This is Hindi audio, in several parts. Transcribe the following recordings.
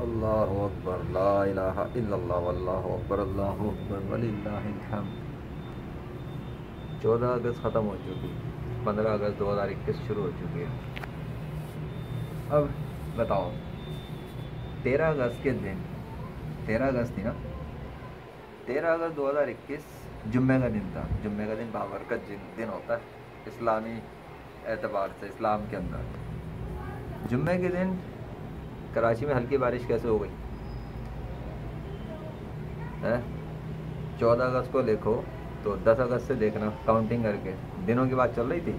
अल्लाहु अकबर, ला इलाहा इल्लल्लाह वल्लाहु अकबर, अल्लाहु अकबर वलिल्लाहिल हम्द। 14 अगस्त ख़त्म हो चुकी, 15 अगस्त 2021 शुरू हो चुकी है। अब बताओ, 13 अगस्त के दिन, 13 अगस्त थी ना, 13 अगस्त 2021 जुम्मे का दिन था। जुम्मे का दिन बाबरकत दिन होता है इस्लामी एतबार से, इस्लाम के अंदर। जुम्मे के दिन कराची में हल्की बारिश कैसे हो गई है? 14 अगस्त को देखो तो 10 अगस्त से देखना, काउंटिंग करके दिनों की बात चल रही थी।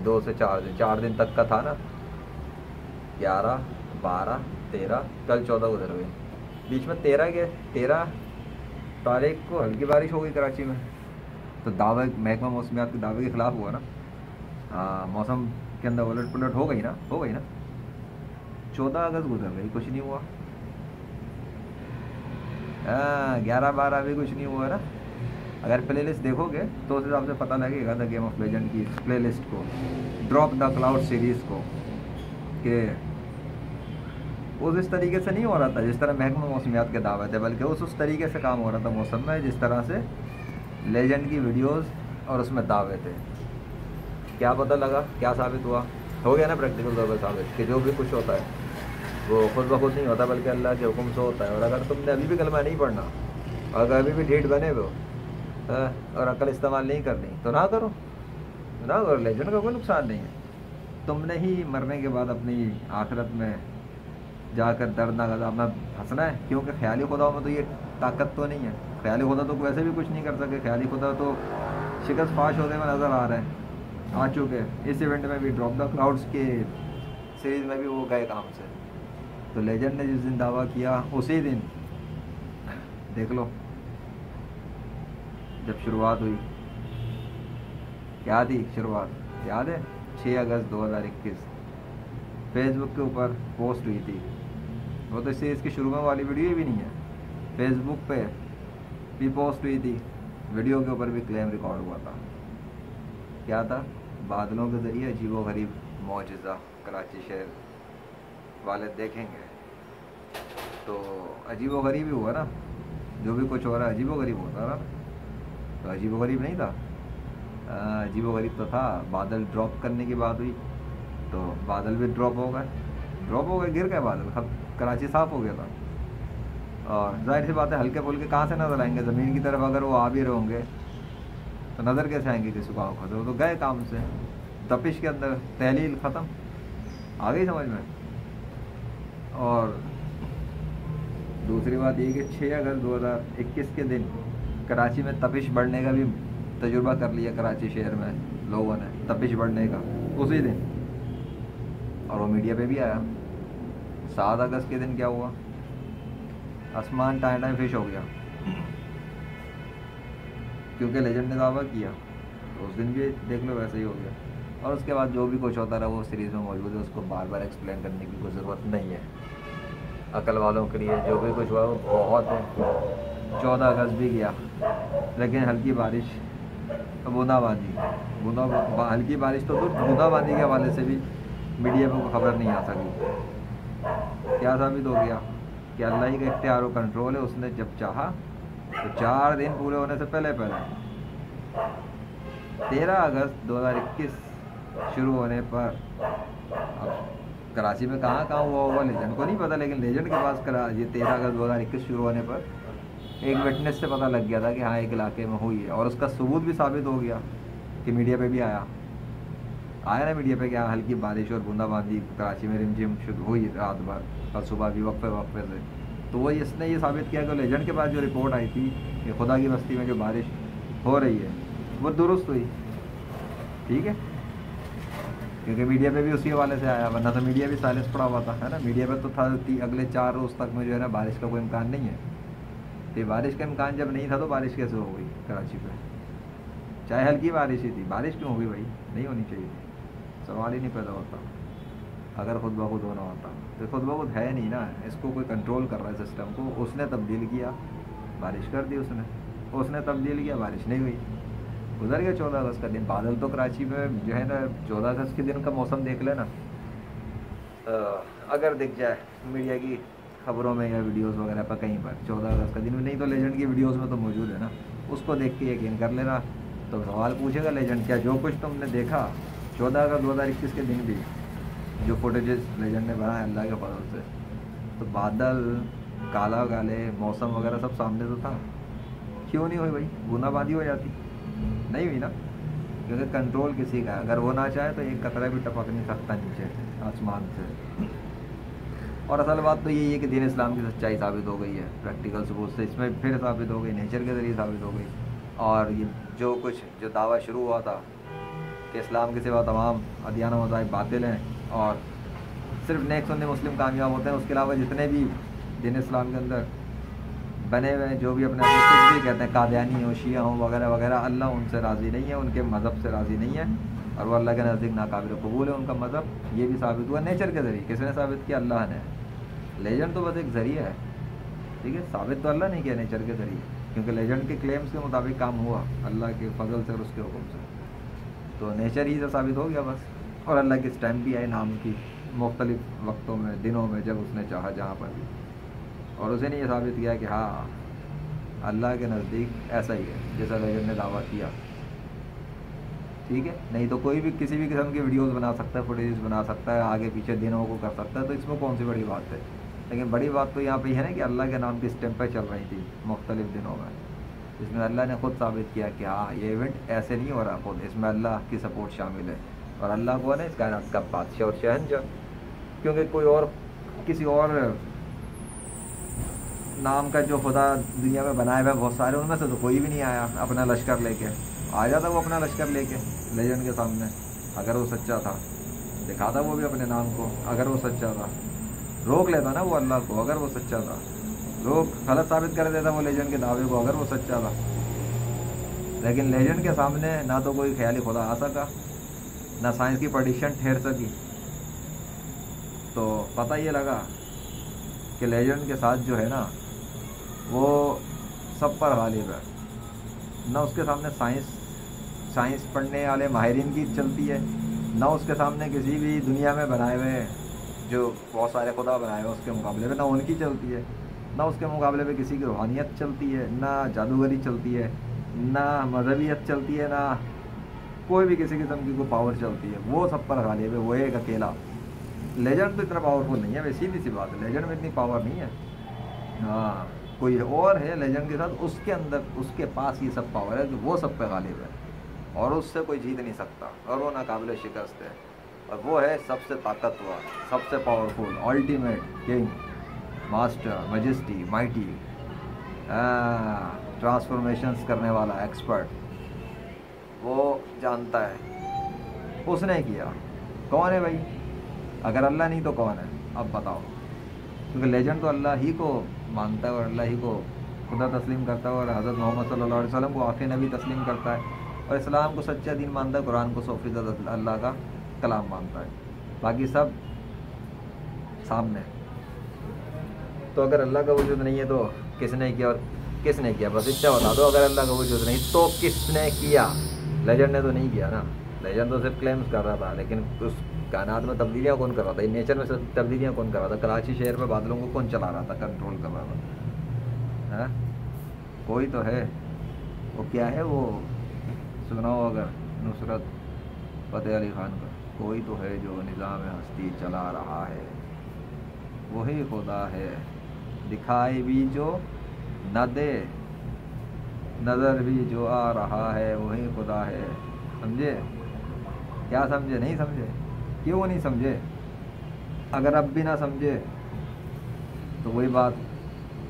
2 से 4 दिन तक का था ना। 11, 12, 13, कल 14 गुजर गई। बीच में 13 तारीख को हल्की बारिश हो गई कराची में। तो दावे, महकमा मौसमियात के दावे के खिलाफ हुआ ना। हाँ, मौसम के अंदर उलट पुलट हो गई ना, 14 अगस्त गुजर गई, कुछ नहीं हुआ। 11, 12 भी कुछ नहीं हुआ ना। अगर प्ले लिस्ट देखोगे तो उस हिसाब से पता लगेगा द गेम ऑफ लेजेंड की प्ले लिस्ट को, ड्रॉप द क्लाउड सीरीज़ को, कि उस तरीके से नहीं हो रहा था जिस तरह महकमा मौसमियात के दावे थे, बल्कि उस तरीके से काम हो रहा था मौसम में जिस तरह से लेजेंड की वीडियोस और उसमें दावे थे। क्या पता लगा, क्या साबित हुआ? हो गया ना प्रैक्टिकल तौर पर साबित कि जो भी कुछ होता है वो खुद ब खुद नहीं होता, बल्कि अल्लाह के हुक्म से होता है। और अगर तुमने अभी भी कलमा नहीं पढ़ना, अगर अभी भी ढीठ बने हो और अकल इस्तेमाल नहीं करनी, तो ना करो, लेजेंड का कोई नुकसान नहीं है। तुमने ही मरने के बाद अपनी आखिरत में जाकर दर्दनाक अज़ाब में हंसना है, क्योंकि ख्याली खुदा में तो ये ताकत तो नहीं है। ख्याली खुदा तो वैसे भी कुछ नहीं कर सके, ख्याली खुदा तो शिकस्त फाश होते हुए नज़र आ रहे हैं, आ चुके। इस इवेंट में भी ड्रॉप द क्लाउड्स के सीरीज़ में भी वो गए काम से। तो लेजेंड ने जिस दिन दावा किया उसी दिन देख लो, जब शुरुआत हुई, क्या थी शुरुआत याद है? 6 अगस्त 2021 फेसबुक के ऊपर पोस्ट हुई थी। वो तो इससे इसकी शुरू में वाली वीडियो भी नहीं है, फेसबुक पे भी पोस्ट हुई थी। वीडियो के ऊपर भी क्लेम रिकॉर्ड हुआ था। क्या था? बादलों के ज़रिए अजीबो गरीब मौजज़ा कराची शहर वाले देखेंगे। तो अजीबो गरीब ही हुआ ना, जो भी कुछ हो रहा है अजीबो गरीब होता ना। तो अजीबो गरीब नहीं था, अजीबो गरीब तो था। बादल ड्रॉप करने की बात हुई तो बादल भी ड्रॉप हो गए, गिर गए बादल, कराची साफ़ हो गया था। और जाहिर सी बात है, हल्के फुल्के कहाँ से नज़र आएंगे ज़मीन की तरफ? अगर वो आ भी रहोगे तो नज़र कैसे आएंगे किसी को आँखों से? वो तो गए काम से, तपिश के अंदर तहलील ख़त्म, आ गई समझ में। और दूसरी बात ये कि 6 अगस्त 2021 के दिन कराची में तपिश बढ़ने का भी तजुर्बा कर लिया कराची शहर में लोगों ने, तपिश बढ़ने का उसी दिन। और वो मीडिया पे भी आया। 7 अगस्त के दिन क्या हुआ? आसमान टाइम फिश हो गया, क्योंकि लेजेंड ने दावा किया। तो उस दिन भी देख लो वैसे ही हो गया। और उसके बाद जो भी कुछ होता रहा वो सीरीज़ में मौजूद है, उसको बार बार एक्सप्लेन करने की कोई ज़रूरत नहीं है। अकल वालों के लिए जो भी कुछ हुआ वो बहुत है। 14 अगस्त भी गया, लेकिन हल्की बारिश, बूंदाबांदी, हल्की बारिश तो दूर, बूंदाबांदी के हवाले से भी मीडिया में खबर नहीं आ सकी। क्या साबित हो गया? कि अल्लाह ही का इख्तियार और कंट्रोल है। उसने जब चाहा तो 4 दिन पूरे होने से पहले 13 अगस्त 2021 शुरू होने पर, अब कराची में कहाँ हुआ होगा लेजेंड को नहीं पता, लेकिन लेजेंड के पास ये 13 अगस्त 2021 शुरू होने पर एक विटनेस से पता लग गया था कि हाँ एक इलाके में हुई है। और उसका सबूत भी साबित हो गया कि मीडिया पे भी आया ना मीडिया पे, क्या हल्की बारिश और बूंदाबांदी कराची में रिमझिम शुरू हुई रात भर और सुबह भी वक्फे से। तो वो इसने ये साबित किया कि लेजेंड के पास जो रिपोर्ट आई थी कि खुदा की बस्ती में जो बारिश हो रही है वो दुरुस्त हुई। ठीक है, क्योंकि मीडिया पे भी उसी हवाले से आया, वरना तो मीडिया भी साइलेंस पड़ा हुआ था, है ना। मीडिया पे तो था अगले 4 रोज़ तक में जो है ना बारिश का कोई इम्कान नहीं है। तो बारिश का इम्कान जब नहीं था तो बारिश कैसे हो गई कराची पे? चाहे हल्की बारिश ही थी, बारिश क्यों हो गई भाई? नहीं होनी चाहिए थी, सवाल ही नहीं पैदा होता। अगर खुद ब खुद होना होता तो खुद ब खुद है नहीं ना, इसको कोई कंट्रोल कर रहा है सिस्टम को। उसने तब्दील किया, बारिश कर दी, उसने तब्दील किया, बारिश नहीं हुई। गुजर गया 14 अगस्त का दिन। बादल तो कराची में जो है ना 14 अगस्त के दिन का मौसम देख लेना, अगर दिख जाए मीडिया की खबरों में या वीडियोस वगैरह पर कहीं पर 14 अगस्त का दिन में, नहीं तो लेजेंड की वीडियोस में तो मौजूद है ना, उसको देख के यकीन कर लेना। तो सवाल पूछेगा लेजेंड, क्या जो कुछ तुमने देखा 14 अगस्त 2021 के दिन भी जो फुटेजेस लेजेंड ने बनाया अल्लाह के फजल से, तो बादल काला काले मौसम वगैरह सब सामने तो था, क्यों नहीं हुई भाई? बूंदाबांदी हो जाती, नहीं हुई ना, क्योंकि कंट्रोल किसी का है। अगर वो ना चाहे तो एक कतरा भी टपक नहीं सकता नीचे आसमान से। और असल बात तो यही है कि दीन इस्लाम की सच्चाई साबित हो गई है प्रैक्टिकल सबूत से, इसमें फिर साबित हो गई, नेचर के ज़रिए साबित हो गई। और ये जो कुछ जो दावा शुरू हुआ था कि इस्लाम के सिवा तमाम अदियान व मज़ाहिब बातिल हैं और सिर्फ नेक सुन्नी मुस्लिम कामयाब होते हैं, उसके अलावा जितने भी दीन इस्लाम के अंदर बने हुए हैं, जो भी अपने आप को कुछ भी कहते हैं, कादियानी हो, शिया हो वगैरह वगैरह, अल्लाह उनसे राज़ी नहीं है, उनके मज़हब से राज़ी नहीं है और वो अल्लाह के नज़दीक नाकाबिल कबूल है उनका मज़हब। ये भी साबित हुआ नेचर के ज़रिए। किसने साबित किया? अल्लाह ने। लेजेंड तो बस एक ज़रिया है, ठीक है, साबित तो अल्लाह ने किया नेचर के ज़रिए, क्योंकि लेजेंड के क्लेम्स के मुताबिक काम हुआ अल्लाह के फजल से और उसके हुक्म से, तो नेचर ही से साबित हो गया बस। और अल्लाह की स्टैम्प भी है नाम की मुख्तलिफ वक्तों में, दिनों में, जब उसने चाहा जहाँ पर भी, और उसे ने यह साबित किया कि हाँ अल्लाह के नज़दीक ऐसा ही है जैसा लेजेंड ने दावा किया, ठीक है। नहीं तो कोई भी किसी भी किस्म की वीडियोस बना सकता है, फुटेज बना सकता है, आगे पीछे दिनों को कर सकता है, तो इसमें कौन सी बड़ी बात है? लेकिन बड़ी बात तो यहाँ पे है ना कि अल्लाह के नाम की स्टैम्पें चल रही थी मुख्तलिफ दिनों में, इसमें अल्लाह ने खुद साबित किया कि हाँ ये इवेंट ऐसे नहीं हो रहा, खुद इसमें अल्लाह की सपोर्ट शामिल है। और अल्लाह कौन है? इस कायनात का बादशाह और शहंशाह, क्योंकि कोई और किसी और नाम का जो खुदा दुनिया में बनाए हुए बहुत सारे, उनमें से तो कोई भी नहीं आया अपना लश्कर लेके। आ जाता वो अपना लश्कर लेके लेजेंड के सामने, अगर वो सच्चा था, दिखाता वो भी अपने नाम को, अगर वो सच्चा था रोक लेता ना वो अल्लाह को, अगर वो सच्चा था रोक गलत साबित कर देता वो लेजेंड के दावे को, अगर वो सच्चा था। लेकिन लेजेंड के सामने ना तो कोई ख्याली खुदा आ सका, ना साइंस की प्रेडिक्शन ठहर सकी, तो पता ये लगा कि लेजेंड के साथ जो है ना वो सब पर गालिब है, ना उसके सामने साइंस पढ़ने वाले माहिरीन की चलती है, ना उसके सामने किसी भी दुनिया में बनाए हुए जो बहुत सारे खुदा बनाए हुए उसके मुकाबले में ना उनकी चलती है, ना उसके मुकाबले में किसी की रूहानियत चलती है, ना जादूगरी चलती है, ना मजहबियत चलती है, ना कोई भी किसी किस्म की कोई पावर चलती है। वो सब पर गालिब है, वो एक अकेला। लेजेंड तो इतना पावरफुल नहीं है, वैसे सीधी सी बात है, लेजेंड में इतनी पावर नहीं है। हाँ कोई और है लेजेंड के साथ, उसके अंदर उसके पास ये सब पावर है कि वो सब पे गालिब है और उससे कोई जीत नहीं सकता और वो नाकाबिल शिकस्त है। और वो है सबसे ताकतवर, सबसे powerful, ultimate king, master, majesty, mighty, transformations करने वाला एक्सपर्ट। वो जानता है, उसने किया। कौन है भाई? अगर अल्लाह नहीं तो कौन है? अब बताओ। क्योंकि लेजेंड तो अल्लाह ही को मानता है और अल्लाह ही को खुदा तस्लीम करता है और हज़रत मोहम्मद सल्लल्लाहु अलैहि वसल्लम को आखिरी नबी तस्लीम करता है और इस्लाम को सच्चा दीन मानता है, कुरान को 100% अल्लाह का कलाम मानता है, बाकी सब सामने। तो अगर अल्लाह का वजूद नहीं है तो किसने किया और किसने किया? बस इतना बता दो, अगर अल्लाह का वजूद नहीं तो किसने किया? लेजेंड ने तो नहीं किया ना, लेजेंड तो सिर्फ क्लेम्स कर रहा था, लेकिन उस कायनात में तब्दीलियाँ कौन कर रहा था? नेचर में तब्दीलियाँ कौन कर रहा था? कराची शहर में बादलों को कौन चला रहा था, कंट्रोल कर रहा था? है कोई तो है। वो क्या है? वो सुनाओ अगर नुसरत फ़तेह अली ख़ान का, कोई तो है जो निज़ाम हस्ती चला रहा है, वही खुदा है, दिखाई भी जो न दे, नज़र भी जो आ रहा है, वही खुदा है। समझे? क्या समझे? नहीं समझे? क्यों नहीं समझे? अगर अब भी ना समझे तो वही बात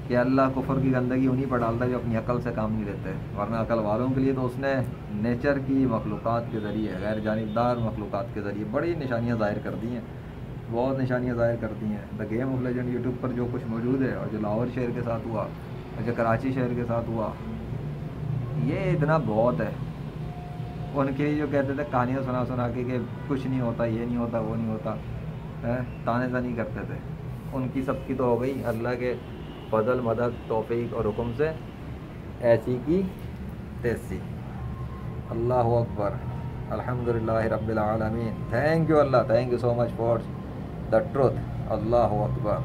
कि अल्लाह कुफर की गंदगी उन्हीं पर डालता है जो अपनी अकल से काम नहीं लेते, वरना अकल वालों के लिए तो उसने नेचर की मखलूक़ात के ज़रिए, गैर जानिबदार मखलूक़ात के ज़रिए बड़ी निशानियाँ ज़ाहिर कर दी हैं, बहुत निशानियाँ ज़ाहिर कर दी हैं। The game of legend YouTube पर जो कुछ मौजूद है और जो लाहौर शहर के साथ हुआ और जो कराची शहर के साथ हुआ, ये इतना बहुत है। उनके लिए जो कहते थे कहानियाँ सुना सुना के कि कुछ नहीं होता, ये नहीं होता, वो नहीं होता, ताने तानी करते थे, उनकी सबकी तो हो गई अल्लाह के फजल, मदद, तौफीक और हुक्म से ऐसी की तैसी। अल्लाह अकबर, अल्हम्दुलिल्लाह रब्बिल आलमीन। Thank you Allah, thank you so much for the truth. Allah Akbar.